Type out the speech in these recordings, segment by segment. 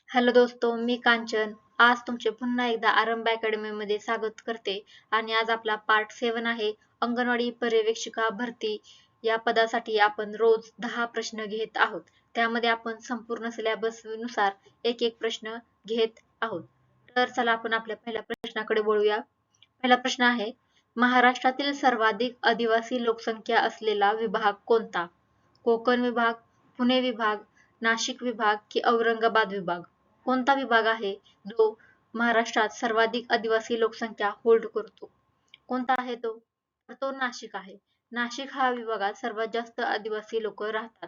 Hello दोस्तो, मी कांचन. आज तुमचे पुन्हा एकदा आरंभ अकॅडमी मध्ये स्वागत करते आणि आज आपला पार्ट 7 आहे. अंगणवाडी पर्यवेक्षिका भरती या पदासाठी आपण रोज 10 प्रश्न घेत आहोत. त्यामध्ये आपण संपूर्ण सिलेबस नुसार एक एक प्रश्न घेत आहोत. तर चला आपण आपल्या पहिल्या प्रश्नाकडे वळूया. पहिला प्रश्न आहे, महाराष्ट्रातील सर्वाधिक आदिवासी लोकसंख्या असलेला विभाग कोणता? कोकण विभाग, पुणे विभाग, नाशिक विभाग की औरंगाबाद विभाग? कोणता विभाग आहे जो महाराष्ट्रात सर्वाधिक आदिवासी लोकसंख्या होल्ड करतो? कोणता आहे तो? तर तो नाशिक आहे. नाशिक हा विभागात सर्वात जास्त आदिवासी लोक राहतात.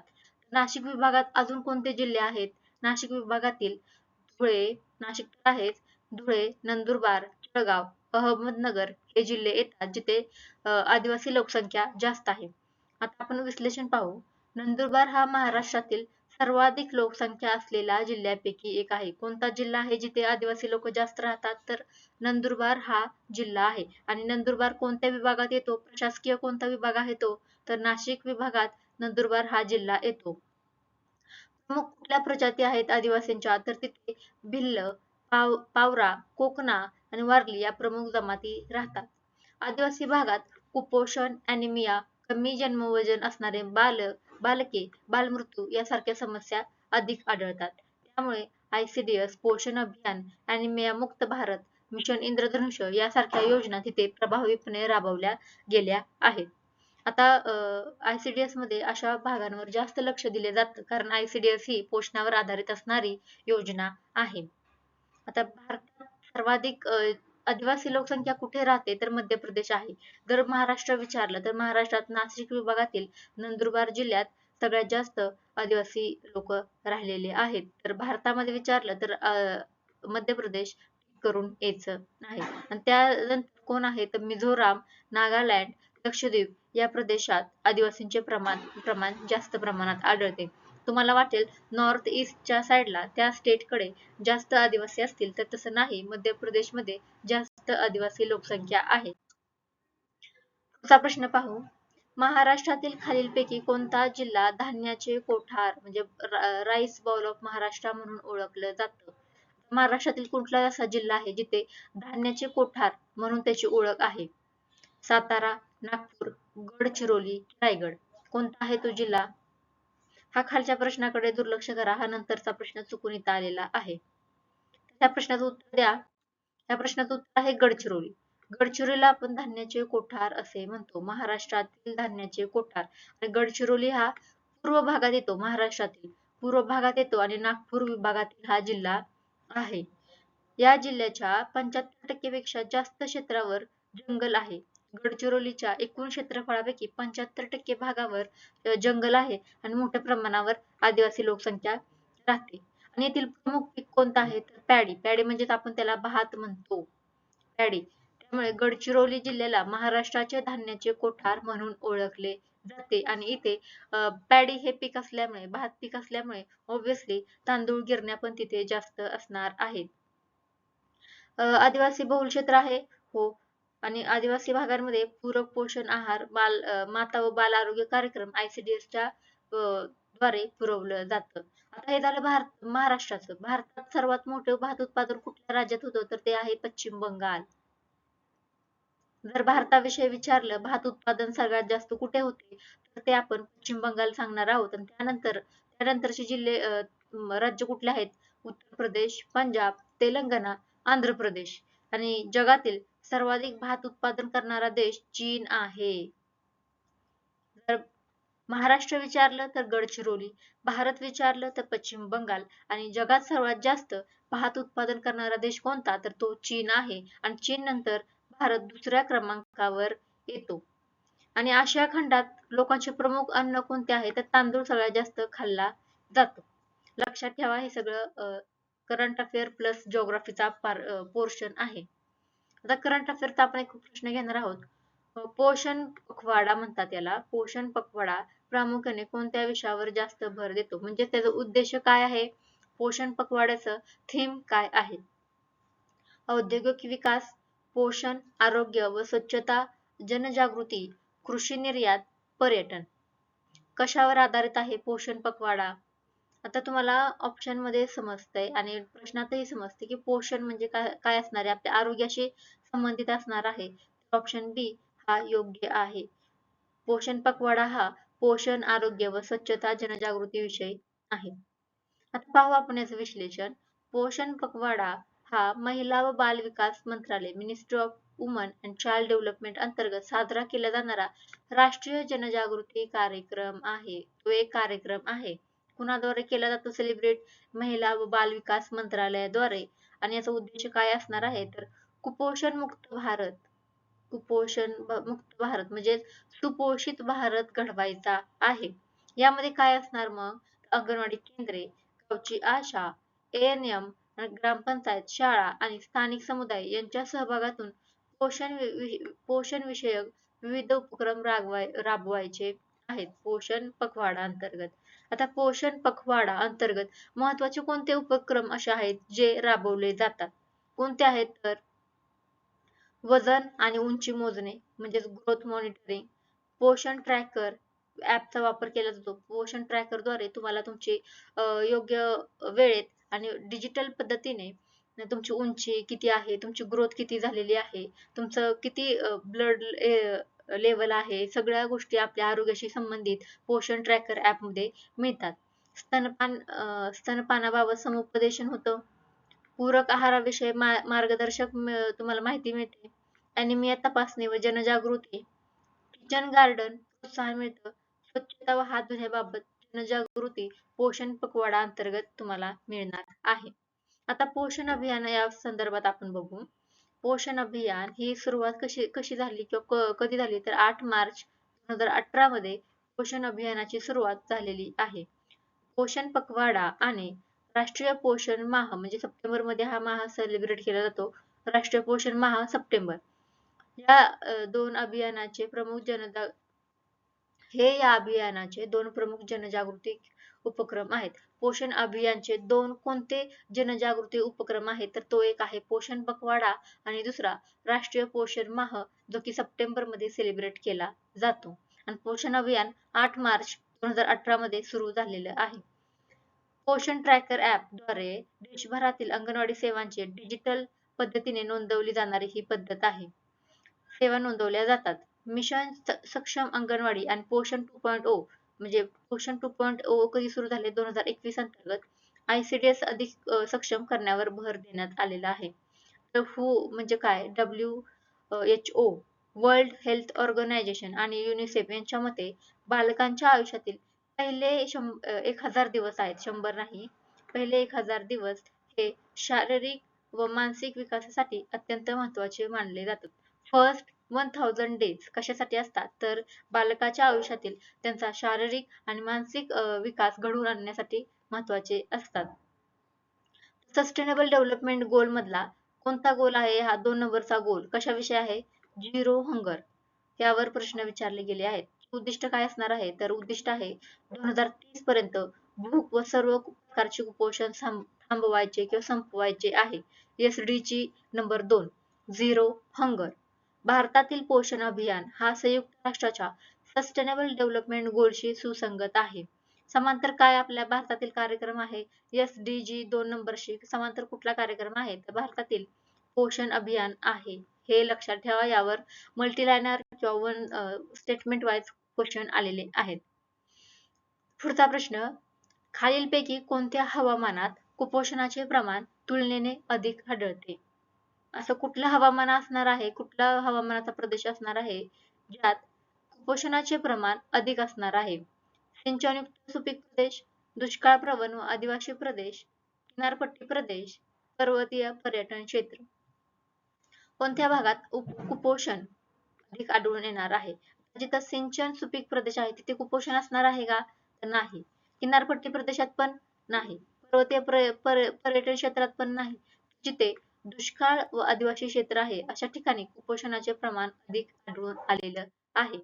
नाशिक विभागात अजून कोणते जिल्हे आहेत? नाशिक विभागातील धुळे, नाशिक तर आहेच, धुळे, नंदुरबार, जळगाव, अहमदनगर हे जिल्हे येतात जिथे आदिवासी लोकसंख्या जास्त आहे. आता आपण विश्लेषण पाहू. नंदुरबार हा महाराष्ट्रातील सर्वाधिक लोकसंख्या असलेल्या जिल्ह्यापैकी एक आहे. कोणता जिल्हा आहे जिथे आदिवासी लोक जास्त राहतात? तर नंदुरबार हा जिल्हा आहे. आणि नंदुरबार कोणत्या विभागात येतो? प्रशासकीय कोणता विभाग आहे तो? तर नाशिक विभागात नंदुरबार हा जिल्हा येतो. मग कुठल्या प्रजाती आहेत आदिवासींच्या? तर तिथे भिल्ल, पावरा, कोकणा आणि वारली या प्रमुख जमाती राहतात. आदिवासी भागात कुपोषण, ॲनिमिया, कमी जन्मवजन असणारे बालके, बालमृत्यू यासारख्या समस्या अधिक आढळतात. त्यामुळे ICDS, पोषण अभियान, ॲनिमिया मुक्त भारत, मिशन इंद्रधनुष्य यासारख्या योजना तिथे प्रभावीपणे राबवल्या गेल्या आहेत. आता ICDS मध्ये अशा भागांवर जास्त लक्ष दिले जातं कारण ICDS ही पोषणावर आधारित असणारी योजना आहे. आता भारतात सर्वाधिक आदिवासी लोकसंख्या कुठे राहते? तर मध्य प्रदेश आहे. जर महाराष्ट्र विचारलं तर महाराष्ट्रात नाशिक विभागातील नंदुरबार जिल्ह्यात सगळ्यात जास्त आदिवासी लोक राहिलेले आहेत. तर भारतामध्ये विचारलं तर मध्य प्रदेश करून यायचं नाही. आणि त्यानंतर कोण आहे? तर मिझोराम, नागालँड, लक्षद्वीप या प्रदेशात आदिवासींचे प्रमाण जास्त प्रमाणात आढळते. तुम्हाला वाटेल नॉर्थ ईस्टच्या साईडला त्या स्टेटकडे जास्त आदिवासी असतील तर तसं नाही. मध्य प्रदेशमध्ये जास्त आदिवासी लोकसंख्या आहे. पुढचा प्रश्न पाहू. महाराष्ट्रातील खालीलपैकी कोणता जिल्हा धान्याचे कोठार म्हणजे राईस बाउल ऑफ महाराष्ट्र म्हणून ओळखलं जातं? महाराष्ट्रातील कुठला असा जिल्हा आहे जिथे धान्याचे कोठार म्हणून त्याची ओळख आहे? सातारा, नागपूर, गडचिरोली, रायगड. कोणता आहे तो जिल्हा? हा खालच्या प्रश्नाकडे दुर्लक्ष करा. हा नंतरचा प्रश्न चुकून इथं आलेला आहे. त्या प्रश्नाचं उत्तर द्या. या प्रश्नाचं उत्तर आहे गडचिरोली. गडचिरोलीला आपण धान्याचे कोठार असे म्हणतो. महाराष्ट्रातील धान्याचे कोठार. आणि गडचिरोली हा पूर्व भागात येतो. महाराष्ट्रातील पूर्व भागात येतो आणि नागपूर विभागातील हा जिल्हा आहे. या जिल्ह्याच्या 75% पेक्षा जास्त क्षेत्रावर जंगल आहे. गडचिरोलीच्या एकूण क्षेत्रफळापैकी 75% भागावर जंगल आहे आणि मोठ्या प्रमाणावर आदिवासी लोकसंख्या राहते. आणि येथील प्रमुख पीक कोणतं आहे? तर पॅडी. पॅडी म्हणजेच आपण त्याला भात म्हणतो. पॅडी. त्यामुळे गडचिरोली जिल्ह्याला महाराष्ट्राचे धान्याचे कोठार म्हणून ओळखले जाते. आणि इथे पॅडी हे पीक असल्यामुळे, भात पीक असल्यामुळे ऑब्विसली तांदूळ गिरण्या पण तिथे जास्त असणार आहेत. आदिवासी बहुल क्षेत्र आहे. हो. आणि आदिवासी भागांमध्ये पूरक पोषण आहार, माता व बाल आरोग्य कार्यक्रम ICDS च्या द्वारे पुरवलं जातं. आता हे झालं महाराष्ट्राचं. भारतात सर्वात मोठं भात उत्पादन कुठल्या राज्यात होतं? तर ते आहे पश्चिम बंगाल. जर भारताविषयी विचारलं भात उत्पादन सगळ्यात जास्त कुठे होते? तर ते आपण पश्चिम बंगाल सांगणार आहोत. आणि त्यानंतरचे जिल्हे राज्य कुठले आहेत? उत्तर प्रदेश, पंजाब, तेलंगणा, आंध्र प्रदेश. आणि जगातील सर्वाधिक भात उत्पादन करणारा देश चीन आहे. जर महाराष्ट्र विचारलं तर गडचिरोली, भारत विचारलं तर पश्चिम बंगाल आणि जगात सर्वात जास्त भात उत्पादन करणारा देश कोणता? तर तो चीन आहे. आणि चीन नंतर भारत दुसऱ्या क्रमांकावर येतो. आणि आशिया खंडात लोकांचे प्रमुख अन्न कोणते आहे? तर तांदूळ सगळ्यात जास्त खाल्ला जातो. लक्षात ठेवा हे सगळं करंट अफेअर प्लस जिओग्राफीचा पोर्शन आहे. आता करंट अफेअरचा आपण एक प्रश्न घेणार आहोत. पोषण पखवाडा म्हणतात याला. पोषण पखवाडा प्रामुख्याने कोणत्या विषयावर जास्त भर देतो? म्हणजे त्याचा उद्देश काय आहे? पोषण पखवाड्याचं थीम काय आहे? औद्योगिक विकास, पोषण, आरोग्य व स्वच्छता, जनजागृती, कृषी निर्यात, पर्यटन. कशावर आधारित आहे पोषण पखवाडा? आता तुम्हाला ऑप्शन मध्ये समजतंय आणि प्रश्नातही समजते की पोषण म्हणजे काय काय असणार आहे, आपल्या आरोग्याशी संबंधित असणार आहे. ऑप्शन बी हा योग्य आहे. पोषण पखवाडा हा पोषण, आरोग्य व स्वच्छता जनजागृती विषयी आहे. आता पाहू आपण याचं विश्लेषण. पोषण पखवाडा हा महिला व बाल विकास मंत्रालय, ministry of woman and child development अंतर्गत साजरा केला जाणारा राष्ट्रीय जनजागृती कार्यक्रम आहे. तो एक कार्यक्रम आहे. कुणाद्वारे केला जातो सेलिब्रेट? महिला व बाल विकास मंत्रालयाद्वारे. आणि याचा उद्देश काय असणार आहे तर कुपोषण मुक्त भारत, मुक्त भारत म्हणजे सुपोषित भारत घडवायचा आहे. यामध्ये काय असणार मग? अंगणवाडी केंद्रे, गावची आशा, ANM, ग्रामपंचायत, शाळा आणि स्थानिक समुदाय यांच्या सहभागातून पोषण विषयक विविध उपक्रम राबवायचे आहेत. पोषण पखवाडा अंतर्गत. आता पोषण पखवाडा अंतर्गत महत्त्वाचे कोणते उपक्रम असे आहेत जे राबवले जातात? कोणते आहेत तर वजन आणि उंची मोजणे म्हणजेच ग्रोथ मॉनिटरिंग, पोषण ट्रॅकर ऍपचा वापर केला जातो. पोषण ट्रॅकर द्वारे तुम्हाला तुमची योग्य वेळेत आणि डिजिटल पद्धतीने तुमची उंची किती आहे, तुमची ग्रोथ किती झालेली आहे, तुमचं किती ब्लड लेवल आहे, सगळ्या गोष्टी आपल्या आरोग्याशी संबंधित पोषण ट्रॅकर ऍप मध्ये मिळतात. स्तनपानाबाबत समुपदेशन होतं. पूरक आहाराविषयी मार्गदर्शक तुम्हाला माहिती मिळते. अॅनिमिया तपासणी व जनजागृती, किचन गार्डन प्रोत्साहन मिळतं. स्वच्छता व हात धुण्याबाबत जनजागृती पोषण पखवाडा अंतर्गत तुम्हाला मिळणार आहे. आता पोषण अभियान या संदर्भात आपण बघू. पोषण अभियान ही सुरुवात कशी कशी झाली किंवा कधी झाली तर 8 मार्च 2018 मध्ये पोषण अभियानाची सुरुवात झालेली आहे. पोषण पखवाडा आणि राष्ट्रीय पोषण माह म्हणजे सप्टेंबर मध्ये हा माह सेलिब्रेट केला जातो. राष्ट्रीय पोषण माह सप्टेंबर. या दोन अभियानाचे प्रमुख या अभियानाचे दोन प्रमुख जनजागृती उपक्रम आहेत. पोषण अभियानचे दोन कोणते जनजागृती उपक्रम आहेत तर तो एक आहे पोषण पखवाडा आणि दुसरा राष्ट्रीय पोषण माह जो की सप्टेंबर मध्ये सेलिब्रेट केला जातो. आणि पोषण अभियान 8 मार्च 2018 मध्ये सुरू झालेलं आहे. पोषण ट्रॅकर ऍप द्वारे देशभरातील अंगणवाडी सेवांचे डिजिटल पद्धतीने नोंदवली जाणारी ही पद्धत आहे. सेवा नोंदवल्या जातात. मिशन सक्षम अंगणवाडी आणि पोषण 2.0 म्हणजे पोषण 2.0 कधी सुरू झाले 2021 अंतर्गत ICDS अधिक सक्षम करण्यावर भर देण्यात आलेला आहे. तर WHO म्हणजे काय? WHO वर्ल्ड हेल्थ ऑर्गनायझेशन आणि युनिसेफ यांच्या मते बालकांच्या आयुष्यातील पहिले 1000 दिवस आहेत, 100 नाही, पहिले 1000 दिवस हे शारीरिक व मानसिक विकासासाठी अत्यंत महत्त्वाचे मानले जातात. फर्स्ट 1000 डेज कशासाठी असतात तर बालकाच्या आयुष्यातील त्यांचा शारीरिक आणि मानसिक विकास घडवून आणण्यासाठी महत्त्वाचे असतात. सस्टेनेबल डेव्हलपमेंट गोल मधला कोणता गोल आहे? हा 2 नंबरचा गोल कशाविषयी आहे? झिरो हंगर यावर प्रश्न विचारले गेले आहेत. उद्दिष्ट काय असणार आहे तर उद्दिष्ट आहे 2030 पर्यंत भूक व सर्व प्रकारचे कुपोषण थांबवायचे किंवा संपवायचे आहे. SDG number 2 zero hunger. भारतातील पोषण अभियान हा संयुक्त राष्ट्राच्या सस्टेनेबल डेव्हलपमेंट गोलशी सुसंगत आहे. समांतर काय आपल्या भारतातील कार्यक्रम आहे? SDG 2 नंबरशी समांतर कुठला कार्यक्रम आहे तर भारतातील पोषण अभियान आहे. हे लक्षात ठेवा. यावर मल्टीलायनर किंवा वन स्टेटमेंट वाईज क्वेश्चन आलेले आहेत. पुढचा प्रश्न, खालीलपैकी कोणत्या हवामानात कुपोषणाचे प्रमाण तुलनेने अधिक आढळते? असं कुठलं हवामान असणार आहे, कुठला हवामानाचा प्रदेश असणार आहे ज्यात कुपोषणाचे प्रमाण अधिक असणार आहे? सिंचनयुक्त सुपीक प्रदेश, दुष्काळ प्रवण व आदिवासी प्रदेश, किनारपट्टी प्रदेश, पर्वतीय पर्यटन क्षेत्र. कोणत्या भागात कुपोषण अधिक आढळून येणार आहे? जिथं सिंचन सुपीक प्रदेश आहे तिथे कुपोषण असणार आहे का तर नाही. किनारपट्टी प्रदेशात पण नाही. पर्वतीय पर्यटन क्षेत्रात पण नाही. जिथे दुष्काळ व आदिवासी क्षेत्र आहे अशा ठिकाणी कुपोषणाचे प्रमाण अधिक आढळून आलेलं आहे.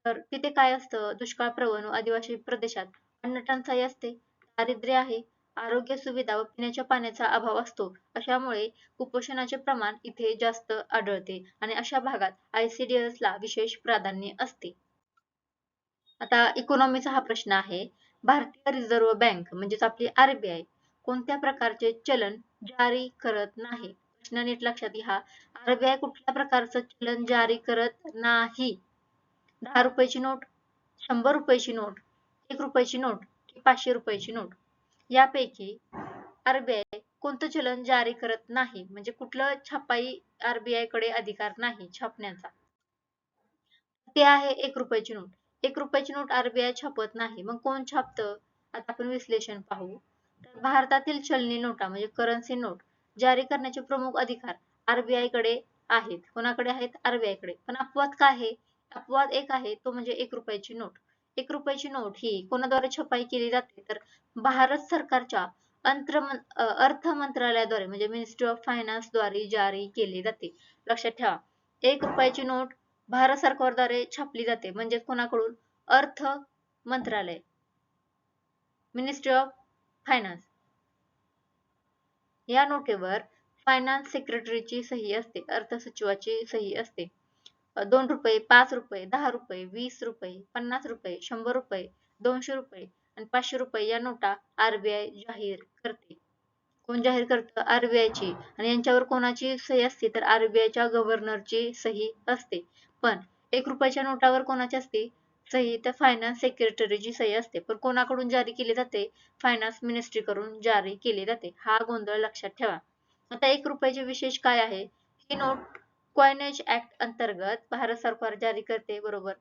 तर तिथे काय असतं? दुष्काळ प्रवण व आदिवासी प्रदेशात अन्न टंचाई असते, दारिद्र्य आहे, आरोग्य सुविधा व पिण्याच्या पाण्याचा अभाव असतो. अशामुळे कुपोषणाचे प्रमाण इथे जास्त आढळते आणि अशा भागात ICDS ला विशेष प्राधान्य असते. आता इकॉनॉमीचा हा प्रश्न आहे. भारतीय रिझर्व्ह बँक म्हणजेच आपली RBI कोणत्या प्रकारचे चलन जारी करत नाही? प्रश्न नीट लक्षात घ्या. RBI कुठल्या प्रकारचं चलन जारी करत नाही? 10 रुपयाची नोट, 100 रुपयाची नोट, 1 रुपयाची नोट की 500 रुपयाची नोट यापैकी RBI कोणतं चलन जारी करत नाही? म्हणजे कुठलं छपाई RBI कडे अधिकार नाही छापण्याचा. ते आहे 1 रुपयाची नोट. 1 रुपयाची नोट RBI छापत नाही. मग कोण छापतं? आता आपण विश्लेषण पाहू. तर भारतातील चलनी नोटा म्हणजे करन्सी नोट जारी करण्याचे प्रमुख अधिकार RBI कडे आहेत. कोणाकडे आहेत? RBI कडे. पण अपवाद काय आहे? अपवाद एक आहे तो म्हणजे 1 रुपयाची नोट. 1 रुपयाची नोट ही कोणाद्वारे छपाई केली जाते? तर भारत सरकारच्या अर्थ मंत्रालयाद्वारे म्हणजे मिनिस्ट्री ऑफ फायनान्स द्वारे जारी केली जाते. लक्षात ठेवा. 1 रुपयाची नोट भारत सरकारद्वारे छापली जाते म्हणजे कोणाकडून? अर्थ मंत्रालय, मिनिस्ट्री ऑफ फायनान्स. या नोटेवर फायनान्स सेक्रेटरीची सही असते, अर्थ सचिवाची सही असते. 2 रुपये, 5 रुपये, 10 रुपये, 20 रुपये, 50 रुपये, 100 रुपये, 200 रुपये आणि 500 रुपये या नोटा RBI जाहीर करते. कोण जाहीर करतं? RBI ची. आणि यांच्यावर कोणाची सही असते? तर RBI च्या गव्हर्नरची सही असते. पण 1 रुपयाच्या नोटावर कोणाची असते सही? तर फायनान्स सेक्रेटरीची सही असते. पण कोणाकडून जारी केली जाते? फायनान्स मिनिस्ट्री कडून जारी केली जाते. हा गोंधळ लक्षात ठेवा. आता 1 रुपयाचे विशेष काय आहे? ही नोट कॉइनेज ऍक्ट अंतर्गत भारत सरकार जारी करते, बरोबर.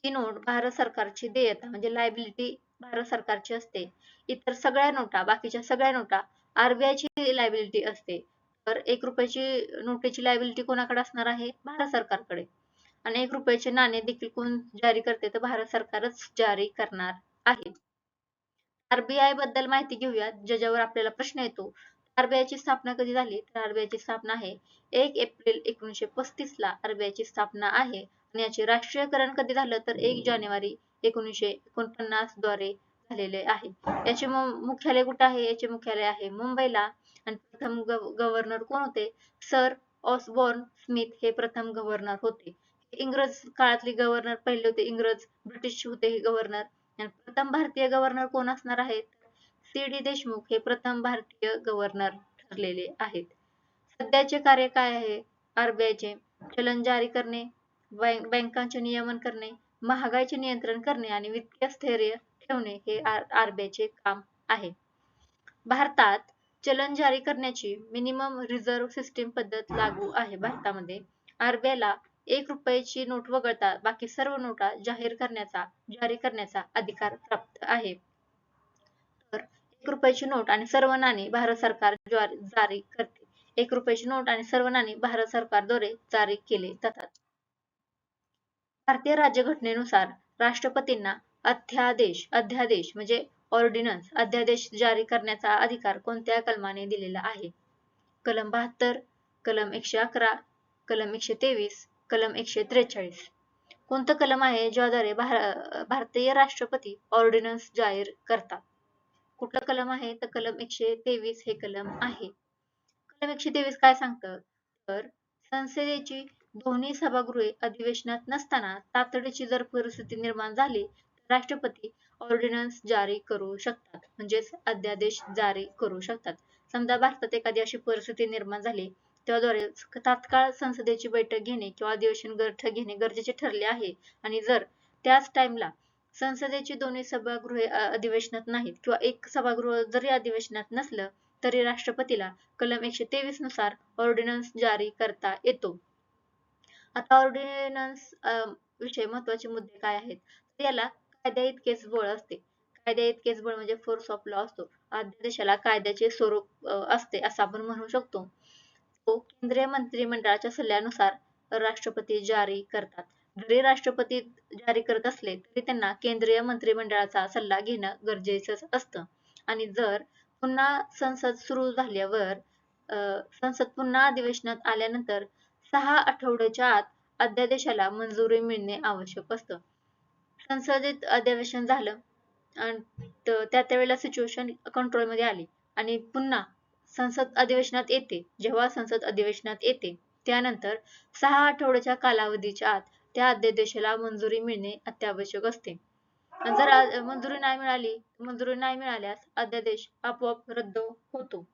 ही नोट भारत सरकारची देयता म्हणजे लायबिलिटी भारत सरकारची असते. इतर सगळ्या नोटा, बाकीच्या सगळ्या नोटा RBI ची लायबिलिटी असते. तर 1 रुपयाची नोटेची लायबिलिटी कोणाकडे असणार आहे? भारत सरकारकडे. आणि 1 रुपयाचे नाणे देखील कोण जारी करते? तर भारत सरकारच जारी करणार आहे. RBI बद्दल माहिती घेऊया, ज्याच्यावर आपल्याला प्रश्न येतो. RBI ची स्थापना कधी झाली? तर RBI ची स्थापना आहे 1 एप्रिल 1935 ला RBI ची स्थापना आहे. आणि याचे राष्ट्रीयकरण कधी झालं? तर 1 जानेवारी 1949 द्वारे झालेले आहे. याचे मुख्यालय कुठे आहे? याचे मुख्यालय आहे मुंबईला. आणि प्रथम गव्हर्नर कोण होते? सर ऑसबॉर्न स्मिथ हे प्रथम गव्हर्नर होते. इंग्रज काळातले गव्हर्नर पहिले होते. इंग्रज, ब्रिटिश होते हे गव्हर्नर. आणि प्रथम भारतीय गव्हर्नर कोण असणार आहेत? C.D. देशमुख हे प्रथम भारतीय गव्हर्नर ठरलेले आहेत. सध्याचे कार्य काय आहे RBI चे? चलन जारी करणे, बँकांचे नियमन करणे, महागाईचे नियंत्रण करणे आणि वित्तीय स्थैर्य ठेवणे हे RBI चे काम आहे. भारतात चलन जारी करण्याची मिनिमम रिझर्व्ह सिस्टीम पद्धत लागू आहे भारतामध्ये. RBI ला 1 रुपयाची नोट वगळता बाकी सर्व नोटा जारी करण्याचा अधिकार प्राप्त आहे. तर 1 रुपयाची नोट आणि सर्व नाणी भारत सरकार जारी करते. 1 रुपयाची नोट आणि सर्व नाणी भारत सरकारद्वारे जारी केले जातात. भारतीय राज्यघटनेनुसार राष्ट्रपतींना अध्यादेश म्हणजे ऑर्डिनन्स अध्यादेश जारी करण्याचा अधिकार कोणत्या कलमाने दिलेला आहे? कलम 72, कलम 111, कलम 123, कलम 143. कोणतं कलम आहे ज्याद्वारे भारतीय राष्ट्रपती ऑर्डिनन्स जाहीर करतात? कुठलं कलम आहे? तर कलम 123 हे कलम आहे. कलम 123 काय सांगतं? तर संसदेची दोन्ही सभागृहे अधिवेशनात नसताना तातडीची जर परिस्थिती निर्माण झाली तर राष्ट्रपती ऑर्डिनन्स जारी करू शकतात, म्हणजेच अध्यादेश जारी करू शकतात. समजा भारतात एखादी अशी परिस्थिती निर्माण झाली त्याद्वारे तात्काळ संसदेची बैठक घेणे किंवा अधिवेशन घेणे गरजेचे ठरले आहे. आणि जर त्याच टाइमला संसदेची दोन्ही सभागृहे अधिवेशनात नाहीत किंवा एक सभागृह जरी अधिवेशनात नसलं तरी राष्ट्रपतीला कलम 123 नुसार ऑर्डिनन्स जारी करता येतो. आता ऑर्डिनन्स विषयी महत्त्वाचे मुद्दे काय आहेत? तर याला कायद्या इतकेच बळ असते. कायद्या इतकेच बळ म्हणजे फोर्स ऑफ लॉ असतो. अध्यादेशाला कायद्याचे स्वरूप असते असं आपण म्हणू शकतो. तो केंद्रीय मंत्रिमंडळाच्या सल्ल्यानुसार राष्ट्रपती जारी करतात. जरी राष्ट्रपती जारी करत असले तरी त्यांना केंद्रीय मंत्रिमंडळाचा सल्ला घेणं गरजेचं असतं. आणि जर पुन्हा संसद सुरू झाल्यावर संसद पुन्हा अधिवेशनात आल्यानंतर 6 आठवड्याच्या आत अध्यादेशाला मंजुरी मिळणे आवश्यक असतं. संसदेत अधिवेशन झालं आणि त्या त्यावेळेला सिच्युएशन कंट्रोलमध्ये आली आणि पुन्हा संसद अधिवेशनात येते. जेव्हा संसद अधिवेशनात येते त्यानंतर 6 आठवड्याच्या कालावधीच्या आत त्या अध्यादेशाला मंजुरी मिळणे अत्यावश्यक असते. जर मंजुरी नाही मिळाल्यास अध्यादेश आपोआप रद्द होतो.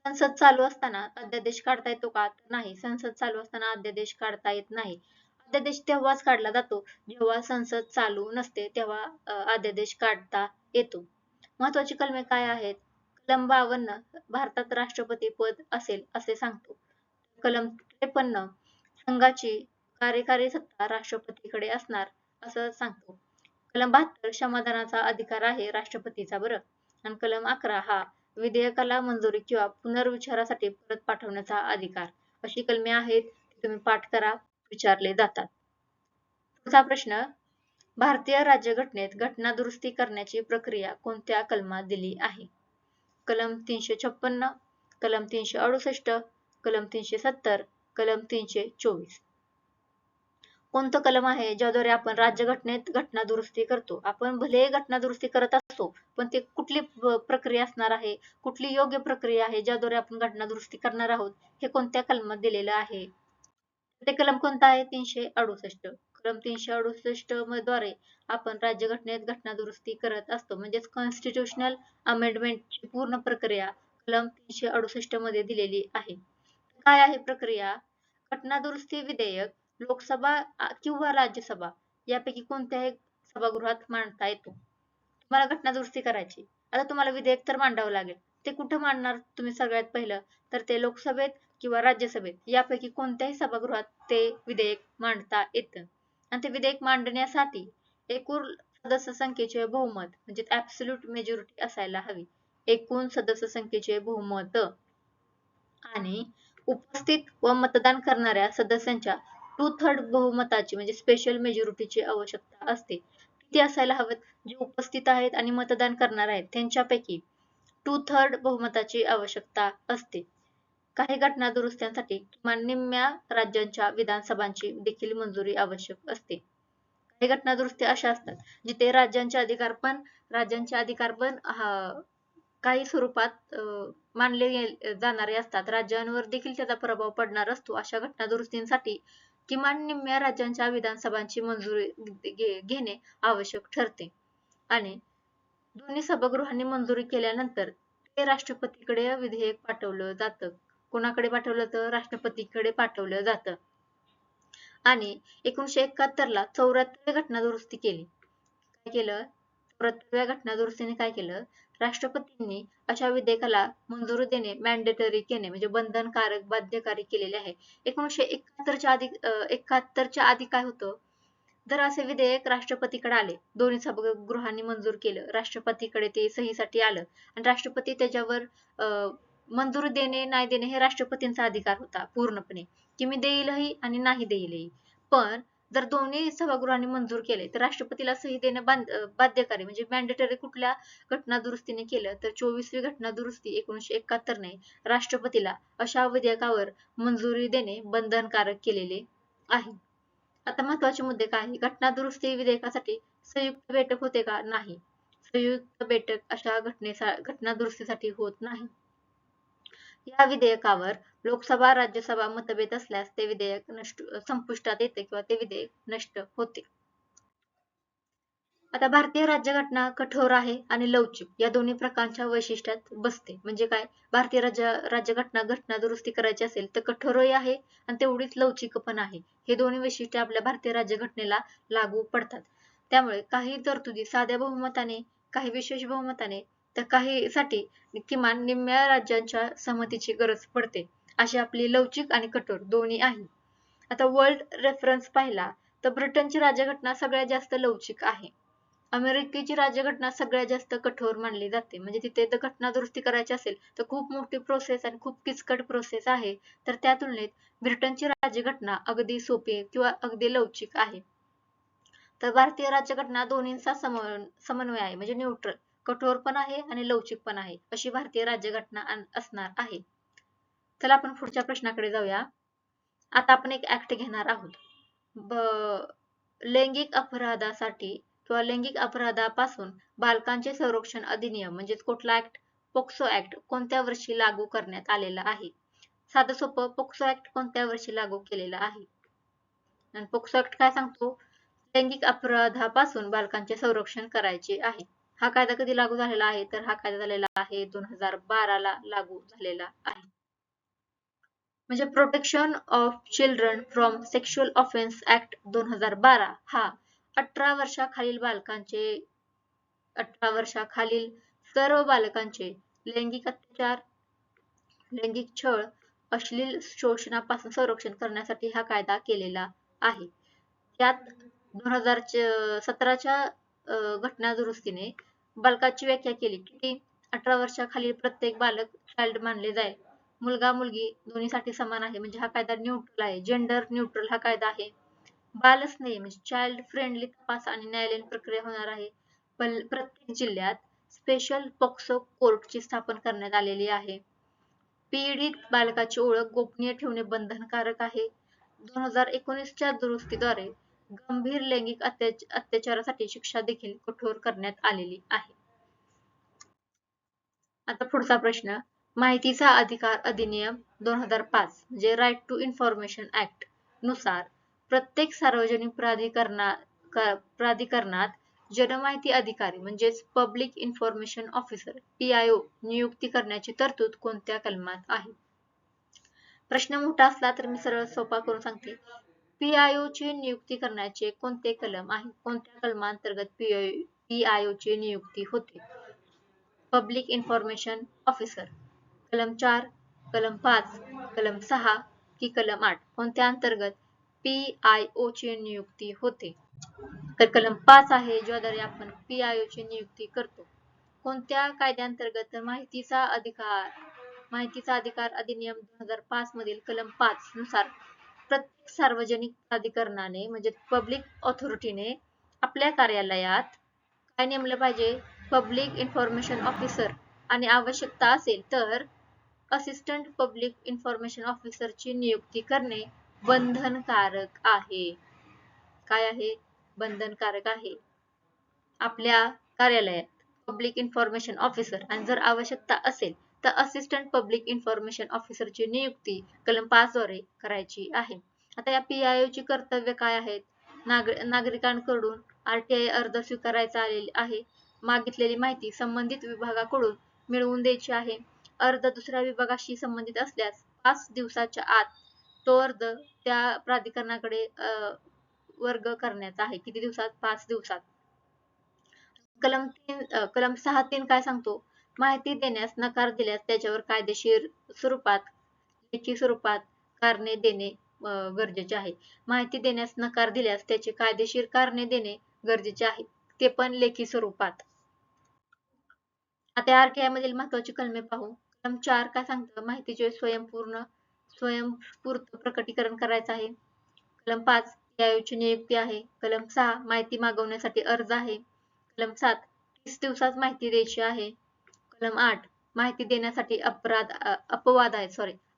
संसद चालू असताना अध्यादेश काढता येतो का? तर नाही. संसद चालू असताना अध्यादेश काढता येत नाही. अध्यादेश तेव्हाच काढला जातो जेव्हा संसद चालू नसते तेव्हा अध्यादेश काढता येतो. महत्वाची कलमे काय आहेत? कलम 52 भारतात राष्ट्रपती पद असेल असे सांगतो. कलम 53 संघाची कार्यकारी सत्ता राष्ट्रपतीकडे असणार असं सांगतो. कलम 72 क्षमादानाचा अधिकार आहे राष्ट्रपतीचा बरं. आणि कलम 11 हा विधेयकाला मंजुरी किंवा पुनर्विचारासाठी परत पाठवण्याचा अधिकार. अशी कलमे आहेत ती तुम्ही पाठ करा, विचारले जातात. पुढचा प्रश्न, भारतीय राज्यघटनेत घटना दुरुस्ती करण्याची प्रक्रिया कोणत्या कलमात दिली आहे? कलम 356, कलम 368, कलम 370, कलम 324. कोणतं कलम आहे ज्याद्वारे आपण राज्यघटनेत घटना दुरुस्ती करतो? आपण भले घटना दुरुस्ती करत असतो, पण ते कुठली प्रक्रिया असणार आहे? कुठली योग्य प्रक्रिया आहे ज्याद्वारे आपण घटना दुरुस्ती करणार आहोत? हे कोणत्या कलमात दिलेलं आहे? ते कलम कोणतं आहे? 368. कलम 368 द्वारे आपण राज्यघटनेत घटना दुरुस्ती करत असतो. म्हणजेच कॉन्स्टिट्यूशनल अमेंडमेंटची पूर्ण प्रक्रिया कलम 368 मध्ये दिलेली आहे. काय आहे प्रक्रिया? घटना दुरुस्ती विधेयक लोकसभा किंवा राज्यसभा यापैकी कोणत्याही सभागृहात मांडता येतो. तुम्हाला घटना दुरुस्ती करायची. आता तुम्हाला विधेयक तर मांडावं लागेल. ते कुठं मांडणार तुम्ही सगळ्यात पहिलं? तर ते लोकसभेत किंवा राज्यसभेत यापैकी कोणत्याही सभागृहात ते विधेयक मांडता येतं. आणि ते विधेयक मांडण्यासाठी एकूण सदस्य संख्येचे बहुमत म्हणजे ऍब्सोल्यूट मेजॉरिटी असायला हवी. एकूण सदस्य संख्येचे बहुमत आणि उपस्थित व मतदान करणाऱ्या सदस्यांच्या 2/3 बहुमताची म्हणजे स्पेशल मेजॉरिटीची आवश्यकता असते. किती असायला हवेत? जे उपस्थित आहेत आणि मतदान करणार आहेत त्यांच्यापैकी 2/3 बहुमताची आवश्यकता असते. काही घटना दुरुस्त्यांसाठी किमान निम्म्या राज्यांच्या विधानसभांची देखील मंजुरी आवश्यक असते. काही घटना दुरुस्त्या अशा असतात जिथे राज्यांचे अधिकार पण काही स्वरूपात मानले जाणारे असतात. राज्यांवर देखील त्याचा प्रभाव पडणार असतो. अशा घटना दुरुस्तींसाठी किमान निम्म्या राज्यांच्या विधानसभांची मंजुरी घेणे आवश्यक ठरते. आणि दोन्ही सभागृहांनी मंजुरी केल्यानंतर ते राष्ट्रपतीकडे विधेयक पाठवलं जातं. कोणाकडे पाठवलं तर राष्ट्रपतीकडे पाठवलं जातं. आणि 1971 ला 74व्या घटना दुरुस्ती केली. काय केलं? 74व्या घटना दुरुस्तीने काय केलं? राष्ट्रपतींनी अशा विधेयकाला मंजुरी देणे मॅन्डेटरी केले म्हणजे बंधनकारक बाध्यकारी केलेले आहे. 1971च्या आधी काय होतं? जर असे विधेयक राष्ट्रपतीकडे आले, दोन्ही सभागृहांनी मंजूर केलं, राष्ट्रपतीकडे ते सहीसाठी आलं आणि राष्ट्रपती त्याच्यावर मंजुरी देणे नाही देणे हे राष्ट्रपतींचा अधिकार होता पूर्णपणे, की मी देईलही आणि नाही देईलही. पण जर दोन्ही सभागृहांनी मंजूर केले तर राष्ट्रपतीला सही देणं बाध्यकारी म्हणजे मॅन्डेटरी कुठल्या घटना दुरुस्तीने केलं तर 24वी घटना दुरुस्ती 1971 ने राष्ट्रपतीला अशा विधेयकावर मंजुरी देणे बंधनकारक केलेले आहे. आता महत्वाचे मुद्दे काय आहे? घटना दुरुस्ती विधेयकासाठी संयुक्त बैठक होते का? नाही. संयुक्त बैठक अशा घटना दुरुस्तीसाठी होत नाही. या विधेयकावर लोकसभा राज्यसभा मतभेद असल्यास ते विधेयक संपुष्टात येते किंवा ते विधेयक नष्ट होते. आता भारतीय राज्यघटना कठोर आहे आणि लवचिक या दोन्ही प्रकारच्या वैशिष्ट्यात बसते. म्हणजे काय? भारतीय घटना दुरुस्ती करायची असेल तर कठोरही आहे आणि तेवढीच लवचिक पण आहे. हे दोन्ही वैशिष्ट्ये आपल्या भारतीय राज्यघटनेला लागू पडतात. त्यामुळे काही तरतुदी साध्या बहुमताने, काही विशेष बहुमताने तर काही साठी किमान निम्म्या राज्यांच्या संमतीची गरज पडते. अशी आपली लवचिक आणि कठोर दोन्ही आहे. आता वर्ल्ड रेफरन्स पाहिला तर ब्रिटनची राज्यघटना सगळ्यात जास्त लवचिक आहे. अमेरिकेची राज्यघटना सगळ्यात जास्त कठोर मानली जाते. म्हणजे तिथे जर घटना दुरुस्ती करायची असेल तर खूप मोठी प्रोसेस आणि खूप किचकट प्रोसेस आहे. तर त्या तुलनेत ब्रिटनची राज्यघटना अगदी सोपी किंवा अगदी लवचिक आहे. तर भारतीय राज्यघटना दोन्हींचा समन्वय आहे म्हणजे न्यूट्रल. कठोर पण आहे आणि लवचिक पण आहे. अशी भारतीय राज्यघटना असणार आहे. चला आपण पुढच्या प्रश्नाकडे जाऊया. आता आपण एक ऍक्ट घेणार आहोत. लैंगिक अपराधासाठी किंवा लैंगिक अपराधापासून बालकांचे संरक्षण अधिनियम म्हणजेच कुठला ऍक्ट? पोक्सो ऍक्ट कोणत्या वर्षी लागू करण्यात आलेला आहे? साधं सोपं पोक्सो ऍक्ट कोणत्या वर्षी लागू केलेला आहे? आणि पोक्सो ऍक्ट काय सांगतो? लैंगिक अपराधापासून बालकांचे संरक्षण करायचे आहे. हा कायदा कधी लागू झालेला आहे तर हा कायदा झालेला आहे 2012 ला लागू झालेला आहे. म्हणजे protection of children from sexual offence act 2012 हा 18 वर्षाखालील बालकांचे 18 वर्षाखालील सर्व बालकांचे लैंगिक अत्याचार, लैंगिक छळ, अश्लील शोषणापासून संरक्षण करण्यासाठी हा कायदा केलेला आहे. यात 2017च्या घटना दुरुस्तीने बालकाची व्याख्या केली की 18 वर्षाखालील प्रत्येक बालक चाइल्ड मानले जाईल. मुलगा मुलगी दोन्हीसाठी समान आहे. म्हणजे हा कायदा न्यूट्रल आहे, जेंडर न्यूट्रल हा कायदा आहे. बालस्नेही म्हणजे चाइल्ड फ्रेंडली तपास आणि न्यायालयीन प्रक्रिया होणार आहे. प्रत्येक जिल्ह्यात स्पेशल पॉक्सो कोर्टची स्थापना करण्यात आलेली आहे. पीडित बालकाची ओळख गोपनीय ठेवणे बंधनकारक आहे. 2019च्या दुरुस्तीद्वारे गंभीर लैंगिक अत्याचारासाठी शिक्षा देखील कठोर करण्यात आलेली आहे. आता पुढचा प्रश्न, माहितीचा अधिकार अधिनियम 2005 म्हणजे राईट टू इन्फॉर्मेशन ऍक्ट नुसार प्रत्येक सार्वजनिक प्राधिकरणात जनमाहिती अधिकारी म्हणजेच पब्लिक इन्फॉर्मेशन ऑफिसर PIO नियुक्ती करण्याची तरतूद कोणत्या कलमात आहे? प्रश्न मोठा असला तर मी सरळ सोपा करून सांगते. PIO ची नियुक्ती करण्याचे कोणते कलम आहे? कोणत्या कलमांतर्गत PIO ची नियुक्ती होते? पब्लिक इन्फॉर्मेशन ऑफिसर कलम 4, कलम 5, कलम 6 की कलम 8 कोणत्या अंतर्गत PIO ची नियुक्ती होते? तर कलम 5 आहे ज्याद्वारे आपण PIO ची नियुक्ती करतो. कोणत्या कायद्याअंतर्गत? माहितीचा अधिकार अधिनियम 2005 मधील कलम 5 नुसार प्रत्येक सार्वजनिक प्राधिकरणाने म्हणजे पब्लिक ऑथॉरिटीने आपल्या कार्यालयात काय नेमलं पाहिजे? पब्लिक इन्फॉर्मेशन ऑफिसर आणि आवश्यकता असेल तर असिस्टंट पब्लिक इन्फॉर्मेशन ऑफिसरची नियुक्ती करणे बंधनकारक आहे. काय आहे? बंधनकारक आहे. आपल्या कार्यालयात पब्लिक इन्फॉर्मेशन ऑफिसर आणि जर आवश्यकता असेल तर असिस्टंट पब्लिक इन्फॉर्मेशन ऑफिसरची नियुक्ती कलम 5 द्वारे करायची आहे. आता या PIO ची कर्तव्य काय आहेत? नागरिकांकडून RTI अर्ज स्वीकारायचा आहे. मागितलेली माहिती संबंधित विभागाकडून मिळवून द्यायची आहे. अर्ज दुसऱ्या विभागाशी संबंधित असल्यास 5 दिवसाच्या आत तो अर्ज त्या प्राधिकरणाकडे वर्ग करण्याचा आहे. किती दिवसात? 5 दिवसात. कलम 6.3 काय सांगतो? माहिती देण्यास नकार दिल्यास त्याच्यावर कायदेशीर स्वरूपात लेखी स्वरूपात कारणे देणे गरजेचे आहे. माहिती देण्यास नकार दिल्यास त्याचे कायदेशीर कारणे देणे गरजेचे आहे, ते पण लेखी स्वरूपात. आता RTI मधील महत्वाची कलमे पाहू. कलम 4 काय सांगतं? माहितीचे स्वयंस्फूर्त प्रकटीकरण करायचं आहे. कलम 5 PIO ची नियुक्ती आहे. कलम 6 माहिती मागवण्यासाठी अर्ज आहे. कलम 7 30 दिवसात माहिती द्यायची आहे. कलम 8 माहिती देण्यासाठी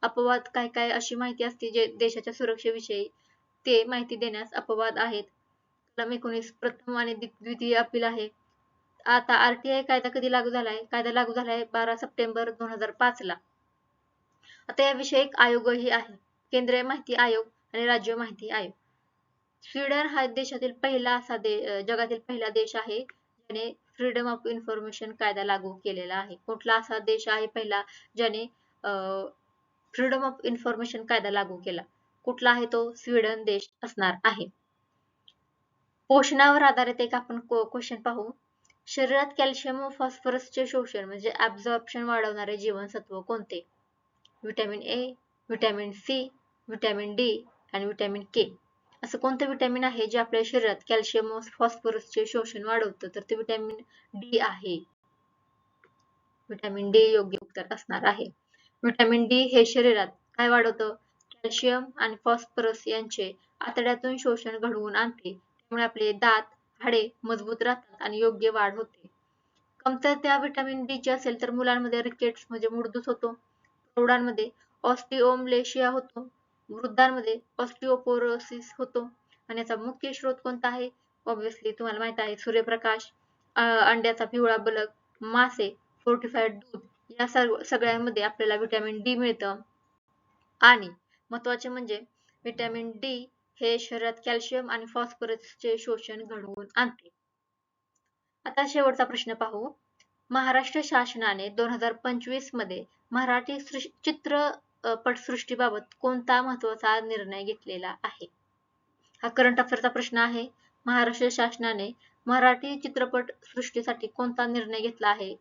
अपवाद काय काय अशी माहिती असते जे देशाच्या सुरक्षेविषयी ते माहिती देण्यास अपवाद आहेत. कलम 19 प्रथम आणि द्वितीय अपील आहे. आता RTI कायदा कधी लागू झालाय? कायदा लागू झालाय 12 सप्टेंबर 2005 ला. आता याविषयी एक आयोगही आहे, केंद्रीय माहिती आयोग आणि राज्य माहिती आयोग. स्वीडन हा देशातील जगातील पहिला देश आहे ज्याने फ्रीडम ऑफ इन्फॉर्मेशन कायदा लागू केलेला आहे. कुठला असा देश आहे पहिला ज्याने फ्रीडम ऑफ इन्फॉर्मेशन कायदा लागू केला? कुठला आहे तो? स्वीडन देश असणार आहे. पोषणावर आधारित एक आपण क्वेश्चन पाहू. शरीरात कॅल्शियम व फॉस्फरसचे शोषण म्हणजे ऍब्झॉर्प्शन वाढवणारे जीवनसत्व कोणते? Vitamin A, vitamin C, vitamin D आणि व्हिटॅमिन K. असं कोणतं व्हिटॅमिन आहे जे आपल्या शरीरात कॅल्शियम व फॉस्फरसचे शोषण वाढवतं? तर ते व्हिटॅमिन D आहे. व्हिटॅमिन D योग्य उत्तर असणार आहे. व्हिटॅमिन D हे शरीरात काय वाढवतं? कॅल्शियम आणि फॉस्फरस यांचे आतड्यातून शोषण घडवून आणते. त्यामुळे आपले दात, हाडे मजबूत राहतात आणि योग्य वाढ होते. कमतरता व्हिटॅमिन D ची असेल तर मुलांमध्ये रिकेट्स म्हणजे मूळदूत होतो. प्रौढांमध्ये ऑस्टिओमलेशिया होतो. वृद्धांमध्ये ऑस्टिओपोरोसिस होतो. आणि याचा मुख्य स्रोत कोणता आहे? ऑब्विसली तुम्हाला माहित आहे सूर्यप्रकाश, अंड्याचा पिवळा बलक, मासे, फोर्टिफाईड दूध या सगळ्यांमध्ये आपल्याला व्हिटॅमिन D मिळतं. आणि महत्त्वाचे म्हणजे व्हिटॅमिन D हे शरीरात कॅल्शियम आणि फॉस्फरसचे शोषण घडवून आणते. आता शेवटचा प्रश्न पाहू. महाराष्ट्र शासनाने 2025 मध्ये मराठी चित्रपटसृष्टीबाबत कोणता महत्त्वाचा निर्णय घेतलेला आहे? हा करंट अफेअरचा प्रश्न आहे. महाराष्ट्र शासनाने मराठी चित्रपट सृष्टीसाठी कोणता निर्णय घेतला आहे?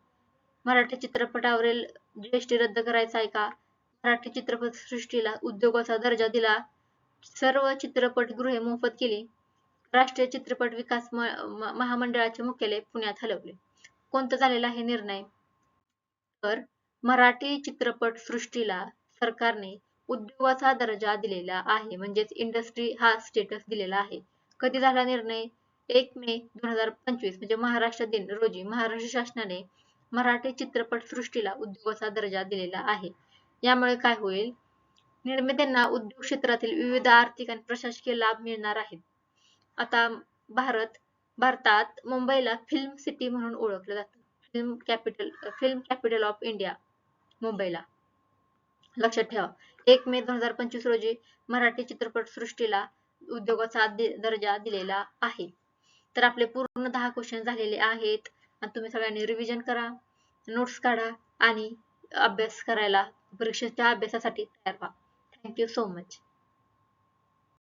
मराठी चित्रपटावरील जीएसटी रद्द करायचा आहे का? मराठी चित्रपट सृष्टीला उद्योगाचा दर्जा दिला. सर्व चित्रपटगृहे मोफत केली. राष्ट्रीय चित्रपट विकास महामंडळाचे मुख्यालय पुण्यात हलवले. कोणता झालेला आहे निर्णय? तर मराठी चित्रपट सृष्टीला सरकारने उद्योगाचा दर्जा दिलेला आहे. म्हणजेच इंडस्ट्री हा स्टेटस दिलेला आहे. कधी झाला निर्णय? 1 मे 2025 म्हणजे महाराष्ट्र दिन रोजी महाराष्ट्र शासनाने मराठी चित्रपट सृष्टीला उद्योगाचा दर्जा दिलेला आहे. यामुळे काय होईल? निर्मात्यांना उद्योग क्षेत्रातील विविध आर्थिक आणि प्रशासकीय लाभ मिळणार आहेत. आता भारतात मुंबईला फिल्म सिटी म्हणून ओळखलं जातं. फिल्म कॅपिटल ऑफ इंडिया मुंबईला. लक्षात ठेवा. 1 मे 2025 रोजी मराठी चित्रपट सृष्टीला उद्योगाचा दर्जा दिलेला आहे. तर आपले पूर्ण 10 क्वेश्चन झालेले आहेत आणि तुम्ही सगळ्यांनी रिव्हिजन करा, नोट्स काढा आणि अभ्यास करायला परीक्षेच्या अभ्यासासाठी तयार व्हा. Thank you so much.